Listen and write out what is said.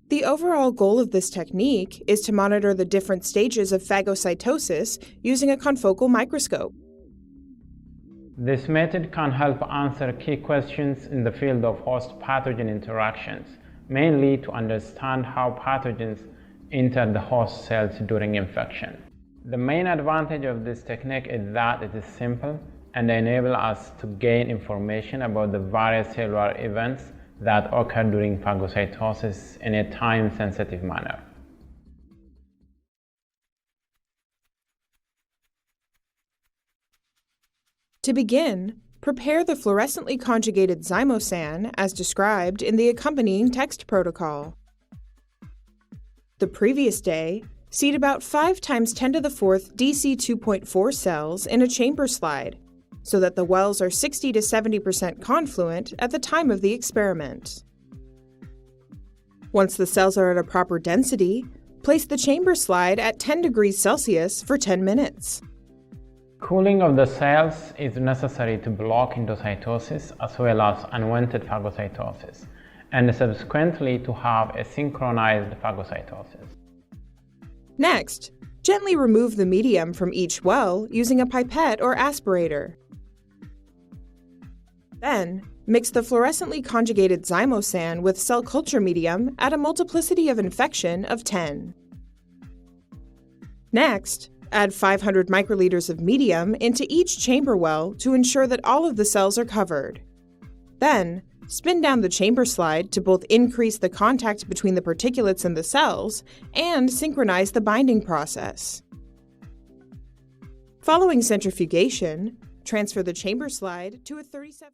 The overall goal of this technique is to monitor the different stages of phagocytosis using a confocal microscope. This method can help answer key questions in the field of host-pathogen interactions, mainly to understand how pathogens enter the host cells during infection. The main advantage of this technique is that it is simple and enables us to gain information about the various cellular events that occur during phagocytosis in a time-sensitive manner. To begin, prepare the fluorescently conjugated zymosan as described in the accompanying text protocol. The previous day, seed about 5 × 10⁴ DC 2.4 cells in a chamber slide, so that the wells are 60 to 70% confluent at the time of the experiment. Once the cells are at a proper density, place the chamber slide at 10 degrees Celsius for 10 minutes. Cooling of the cells is necessary to block endocytosis as well as unwanted phagocytosis, and subsequently to have a synchronized phagocytosis. Next, gently remove the medium from each well using a pipette or aspirator. Then, mix the fluorescently conjugated zymosan with cell culture medium at a multiplicity of infection of 10. Next, add 500 microliters of medium into each chamber well to ensure that all of the cells are covered. Then, spin down the chamber slide to both increase the contact between the particulates and the cells and synchronize the binding process. Following centrifugation, transfer the chamber slide to a 37